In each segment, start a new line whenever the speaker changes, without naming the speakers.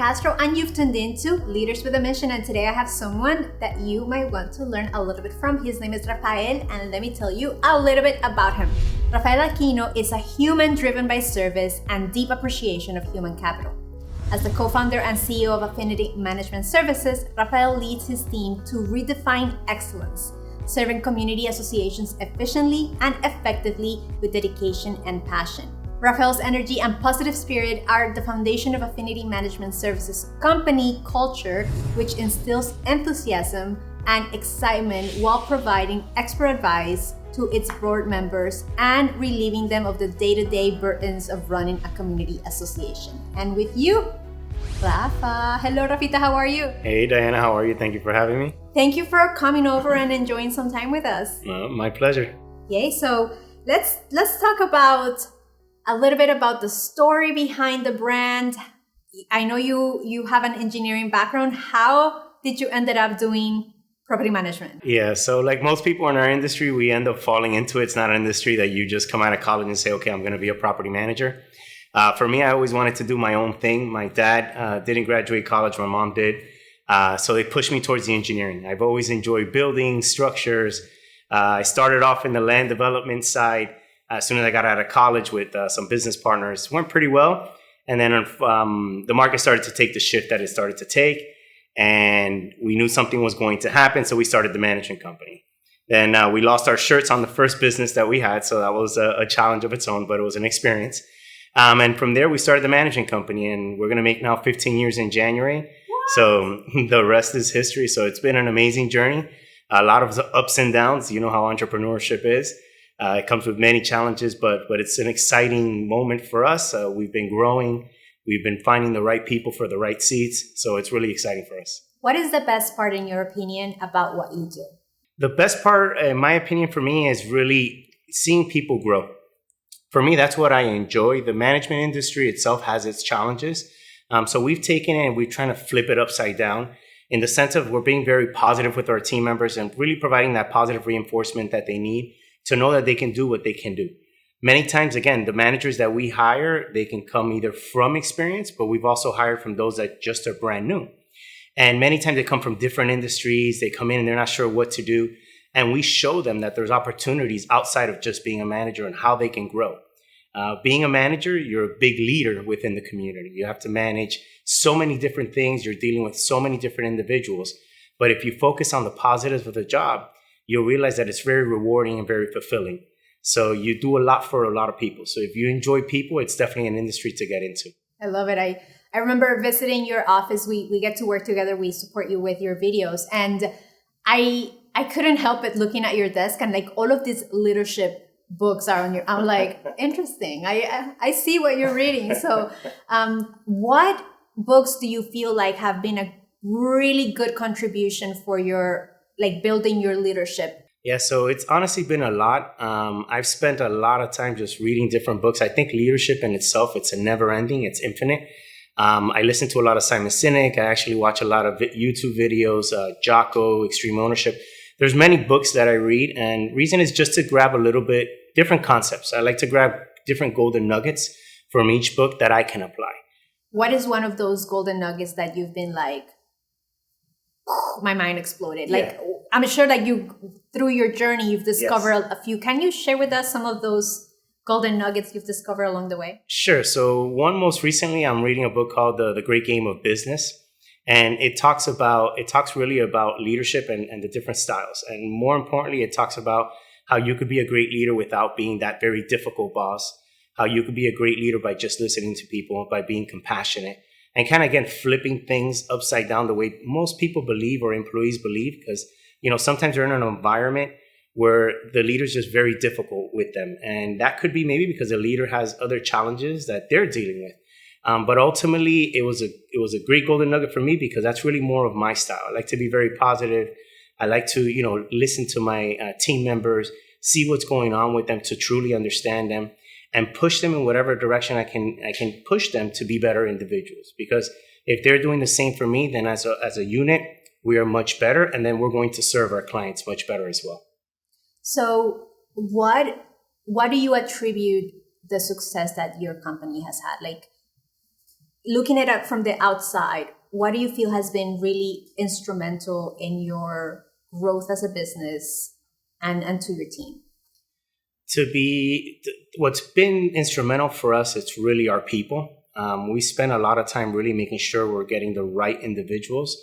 Castro, and you've tuned into Leaders with a Mission. And today I have someone that you might want to learn a little bit from. His name is Rafael, and let me tell you a little bit about him. Rafael Aquino is a human driven by service and deep appreciation of human capital. As the co-founder and CEO of Affinity Management Services, Rafael leads his team to redefine excellence, serving community associations efficiently and effectively with dedication and passion. Rafael's energy and positive spirit are the foundation of Affinity Management Services company culture, which instills enthusiasm and excitement while providing expert advice to its board members and relieving them of the day-to-day burdens of running a community association. And with you, Rafa. Hello, Rafita, how are you?
Hey, Diana, how are you? Thank you for having me.
Thank you for coming over and enjoying some time with us.
My pleasure.
Yay, so let's talk about a little bit about the story behind the brand. I know you have an engineering background. How did you ended up doing property management?
Yeah, so like most people in our industry, we end up falling into it. It's not an industry that you just come out of college and say, okay, I'm going to be a property manager. For me, I always wanted to do my own thing. My dad didn't graduate college. My mom did. So they pushed me towards the engineering. I've always enjoyed building structures. I started off in the land development side. As soon as I got out of college with some business partners, went pretty well. And then the market started to take the shift that it started to take. And we knew something was going to happen. So we started the management company. Then we lost our shirts on the first business that we had. So that was a challenge of its own, but it was an experience. And from there, we started the management company. And we're going to make now 15 years in January. What? So the rest is history. So it's been an amazing journey. A lot of ups and downs. You know how entrepreneurship is. It comes with many challenges, but it's an exciting moment for us. We've been growing. We've been finding the right people for the right seats. So it's really exciting for us.
What is the best part, in your opinion, about what you do?
The best part, in my opinion, for me is really seeing people grow. For me, that's what I enjoy. The management industry itself has its challenges. So we've taken it and we're trying to flip it upside down in the sense of we're being very positive with our team members and really providing that positive reinforcement that they need to know that they can do what they can do. Many times, again, the managers that we hire, they can come either from experience, but we've also hired from those that just are brand new. And many times they come from different industries. They come in and they're not sure what to do. And we show them that there's opportunities outside of just being a manager and how they can grow. Being a manager, you're a big leader within the community. You have to manage so many different things. You're dealing with so many different individuals. But if you focus on the positives of the job, you'll realize that it's very rewarding and very fulfilling. So you do a lot for a lot of people. So if you enjoy people, it's definitely an industry to get into.
I love it. I remember visiting your office. We get to work together. We support you with your videos. And I couldn't help but looking at your desk and like all of these leadership books are on your, I'm like, interesting. I see what you're reading. So what books do you feel like have been a really good contribution for your like building your leadership?
Yeah, so it's honestly been a lot. I've spent a lot of time just reading different books. I think leadership in itself, it's a never ending, it's infinite. I listen to a lot of Simon Sinek. I actually watch a lot of YouTube videos, Jocko, Extreme Ownership. There's many books that I read, and reason is just to grab a little bit different concepts. I like to grab different golden nuggets from each book that I can apply.
What is one of those golden nuggets that you've been like, my mind exploded? Like, yeah. I'm sure that through your journey, you've discovered a few. Can you share with us some of those golden nuggets you've discovered along the way?
Sure. So one most recently, I'm reading a book called The Great Game of Business. And it talks really about leadership and the different styles. And more importantly, it talks about how you could be a great leader without being that very difficult boss. How you could be a great leader by just listening to people, by being compassionate. And kind of, again, flipping things upside down the way most people believe or employees believe. Because, sometimes they're in an environment where the leader's just very difficult with them. And that could be maybe because the leader has other challenges that they're dealing with. But ultimately, it was a great golden nugget for me because that's really more of my style. I like to be very positive. I like to, listen to my team members, see what's going on with them to truly understand them and push them in whatever direction I can push them to be better individuals. Because if they're doing the same for me, then as a unit, we are much better. And then we're going to serve our clients much better as well.
So what do you attribute the success that your company has had? Like, looking at it from the outside, what do you feel has been really instrumental in your growth as a business and to your team?
What's been instrumental for us, it's really our people. We spend a lot of time really making sure we're getting the right individuals.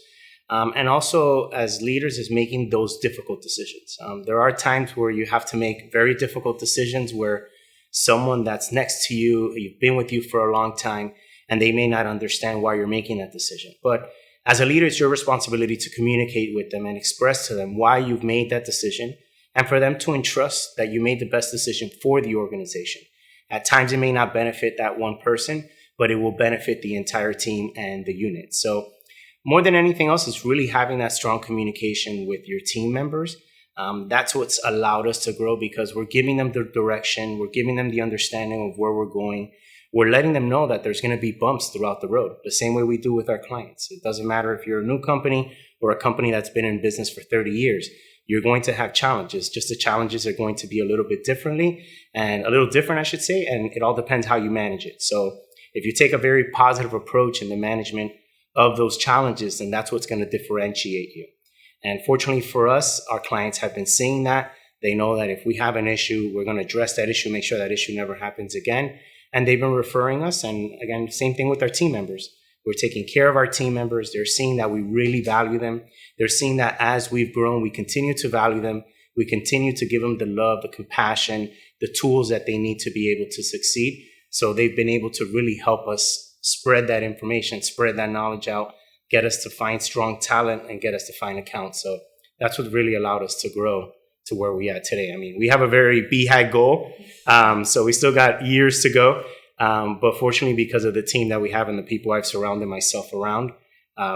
And also as leaders is making those difficult decisions. There are times where you have to make very difficult decisions where someone that's next to you, you've been with you for a long time, and they may not understand why you're making that decision. But as a leader, it's your responsibility to communicate with them and express to them why you've made that decision, and for them to entrust that you made the best decision for the organization. At times, it may not benefit that one person, but it will benefit the entire team and the unit. So more than anything else, it's really having that strong communication with your team members. That's what's allowed us to grow, because we're giving them the direction, we're giving them the understanding of where we're going. We're letting them know that there's going to be bumps throughout the road, the same way we do with our clients. It doesn't matter if you're a new company or a company that's been in business for 30 years. You're going to have challenges. Just the challenges are going to be a little bit differently, and a little different, I should say, and it all depends how you manage it. So if you take a very positive approach in the management of those challenges, then that's what's going to differentiate you. And fortunately for us, our clients have been seeing that. They know that if we have an issue, we're going to address that issue, make sure that issue never happens again. And they've been referring us. And again, same thing with our team members. We're taking care of our team members. They're seeing that we really value them. They're seeing that as we've grown, we continue to value them. We continue to give them the love, the compassion, the tools that they need to be able to succeed. So they've been able to really help us spread that information, spread that knowledge out, get us to find strong talent, and get us to find accounts. So that's what really allowed us to grow to where we are today. I mean, we have a very BHAG goal, so we still got years to go. But fortunately, because of the team that we have and the people I've surrounded myself around,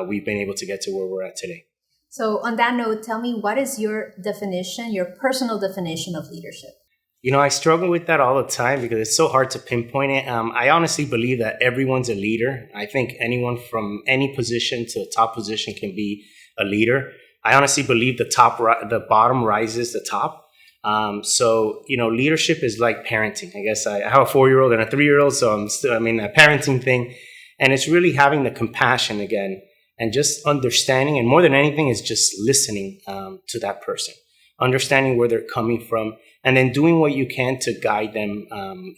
we've been able to get to where we're at today.
So on that note, tell me, what is your definition, your personal definition of leadership?
You know, I struggle with that all the time because it's so hard to pinpoint it. I honestly believe that everyone's a leader. I think anyone from any position to a top position can be a leader. I honestly believe the bottom rises the top. So, you know, leadership is like parenting. I guess I have a 4-year-old and a 3-year-old, so a parenting thing. And it's really having the compassion again and just understanding. And more than anything is just listening to that person, understanding where they're coming from, and then doing what you can to guide them,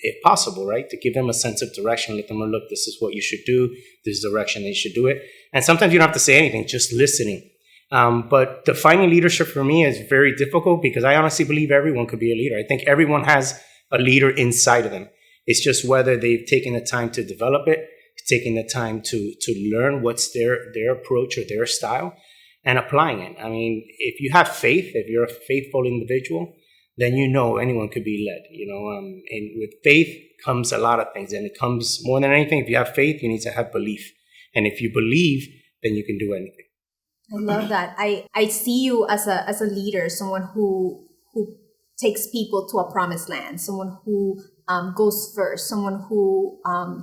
if possible, right? To give them a sense of direction, let them know, look, this is what you should do. This is the direction they should do it. And sometimes you don't have to say anything, just listening. But defining leadership for me is very difficult because I honestly believe everyone could be a leader. I think everyone has a leader inside of them. It's just whether they've taken the time to develop it, taking the time to learn what's their approach or their style and applying it. I mean, if you have faith, if you're a faithful individual, then you know anyone could be led, you know, and with faith comes a lot of things. And it comes more than anything, if you have faith, you need to have belief. And if you believe, then you can do anything.
I love that. I see you as a leader, someone who takes people to a promised land, someone who goes first, someone who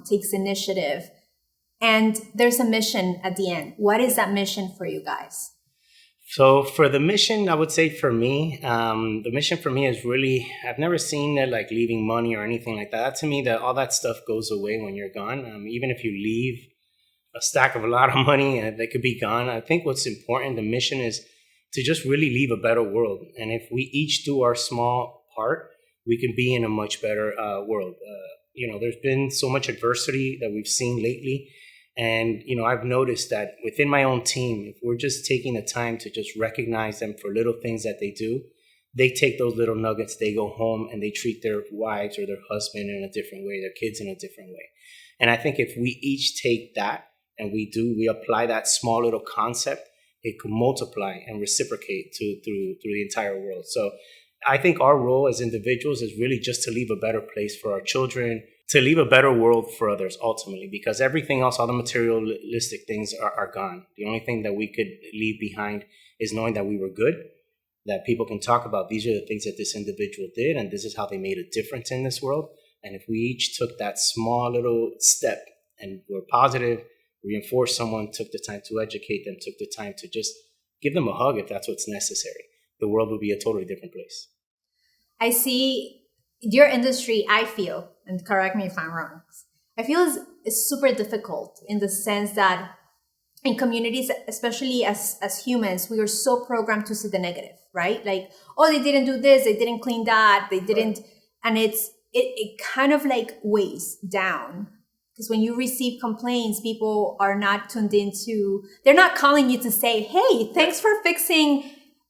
takes initiative. And there's a mission at the end. What is that mission for you guys?
So for the mission, I would say for me, the mission for me is really, I've never seen it like leaving money or anything like that. To me, that all that stuff goes away when you're gone. Even if you leave a stack of a lot of money, they could be gone. I think what's important, the mission is to just really leave a better world. And if we each do our small part, we can be in a much better world. You know, there's been so much adversity that we've seen lately. And, you know, I've noticed that within my own team, if we're just taking the time to just recognize them for little things that they do, they take those little nuggets, they go home and they treat their wives or their husband in a different way, their kids in a different way. And I think if we each take that and we apply that small little concept, it can multiply and reciprocate through the entire world. So I think our role as individuals is really just to leave a better place for our children, to leave a better world for others ultimately, because everything else, all the materialistic things are gone. The only thing that we could leave behind is knowing that we were good, that people can talk about these are the things that this individual did and this is how they made a difference in this world. And if we each took that small little step and were positive, reinforced someone, took the time to educate them, took the time to just give them a hug if that's what's necessary, the world would be a totally different place.
I see your industry, I feel, and correct me if I'm wrong, I feel is super difficult in the sense that in communities, especially as humans, we are so programmed to see the negative, right? Like, oh, they didn't do this, they didn't clean that, they didn't, and it kind of like weighs down. Because when you receive complaints, people are not tuned into, they're not calling you to say, hey, thanks for fixing,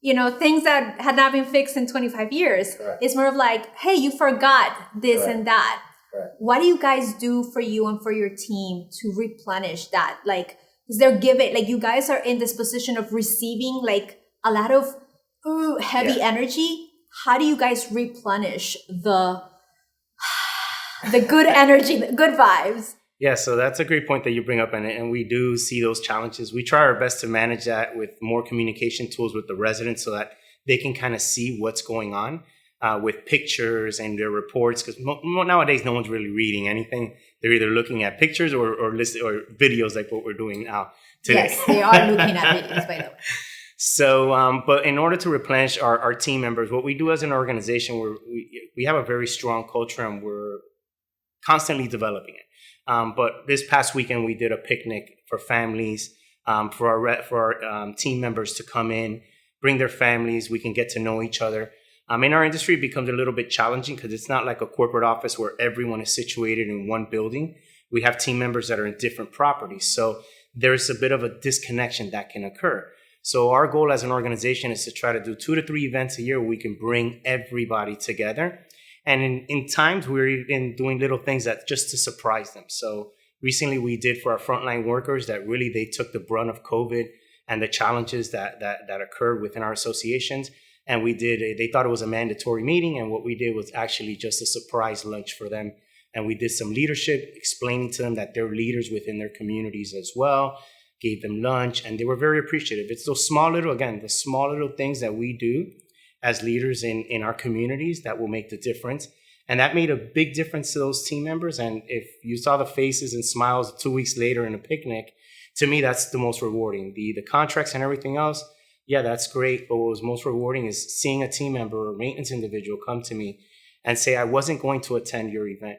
things that had not been fixed in 25 years.
Correct.
It's more of like, hey, you forgot this and that.
Correct.
What do you guys do for you and for your team to replenish that? Like, because they're giving, like, you guys are in this position of receiving like a lot of heavy energy. How do you guys replenish the good energy, the good vibes?
Yeah, so that's a great point that you bring up, and we do see those challenges. We try our best to manage that with more communication tools with the residents so that they can kind of see what's going on with pictures and their reports. Because nowadays, no one's really reading anything. They're either looking at pictures or videos like what we're doing now today.
Yes, they are looking at videos, by the way.
So, but in order to replenish our team members, what we do as an organization, we have a very strong culture and we're constantly developing it. But this past weekend, we did a picnic for families, for our team members to come in, bring their families. We can get to know each other. In our industry, it becomes a little bit challenging because it's not like a corporate office where everyone is situated in one building. We have team members that are in different properties. So there's a bit of a disconnection that can occur. So our goal as an organization is to try to do 2 to 3 events a year where we can bring everybody together. And in times, we're even doing little things that just to surprise them. So recently we did for our frontline workers that really they took the brunt of COVID and the challenges that occurred within our associations. And they thought it was a mandatory meeting. And what we did was actually just a surprise lunch for them. And we did some leadership, explaining to them that they're leaders within their communities as well, gave them lunch, and they were very appreciative. It's those small little things that we do as leaders in our communities that will make the difference. And that made a big difference to those team members. And if you saw the faces and smiles 2 weeks later in a picnic, to me, that's the most rewarding. The contracts and everything else, yeah, that's great. But what was most rewarding is seeing a team member or maintenance individual come to me and say, I wasn't going to attend your event.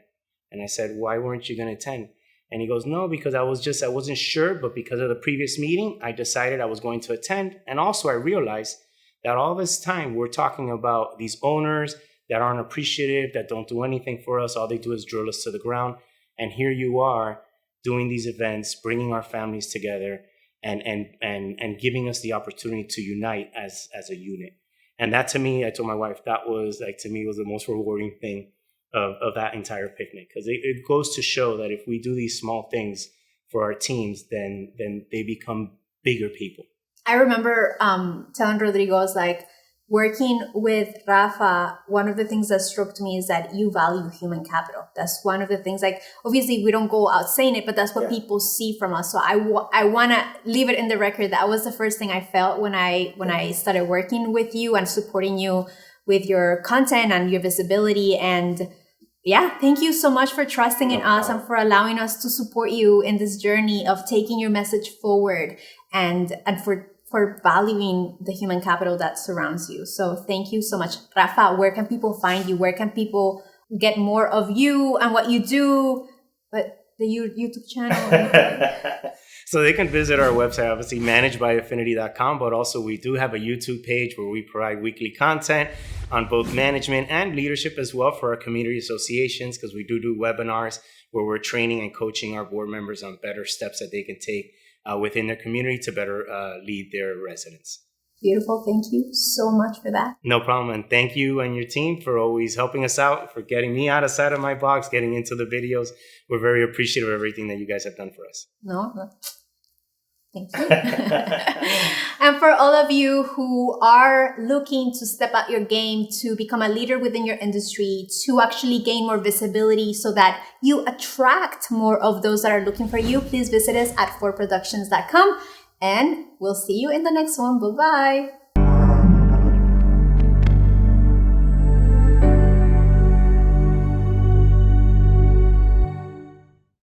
And I said, why weren't you going to attend? And he goes, no, because I wasn't sure, but because of the previous meeting, I decided I was going to attend. And also I realized that all this time we're talking about these owners that aren't appreciative, that don't do anything for us. All they do is drill us to the ground. And here you are doing these events, bringing our families together and giving us the opportunity to unite as a unit. And that to me, I told my wife, that was like, to me, was the most rewarding thing of that entire picnic. Because it goes to show that if we do these small things for our teams, then they become bigger people.
I remember telling Rodrigo, I was like, working with Rafa, one of the things that struck me is that you value human capital. That's one of the things, like, obviously we don't go out saying it, but that's what people see from us. So I want to leave it in the record. That was the first thing I felt when I started working with you and supporting you with your content and your visibility. And yeah, thank you so much for trusting in us and for allowing us to support you in this journey of taking your message forward and for valuing the human capital that surrounds you. So thank you so much. Rafa, where can people find you? Where can people get more of you and what you do? But the YouTube channel.
So they can visit our website, obviously managedbyaffinity.com, but also we do have a YouTube page where we provide weekly content on both management and leadership as well for our community associations, because we do webinars where we're training and coaching our board members on better steps that they can take within their community to better lead their residents.
Beautiful. Thank you so much for that.
No problem. And thank you and your team for always helping us out, for getting me outside of my box, getting into the videos. We're very appreciative of everything that you guys have done for us.
No. Thank you. And for all of you who are looking to step up your game, to become a leader within your industry, to actually gain more visibility so that you attract more of those that are looking for you, please visit us at 4productions.com and we'll see you in the next one. Bye-bye.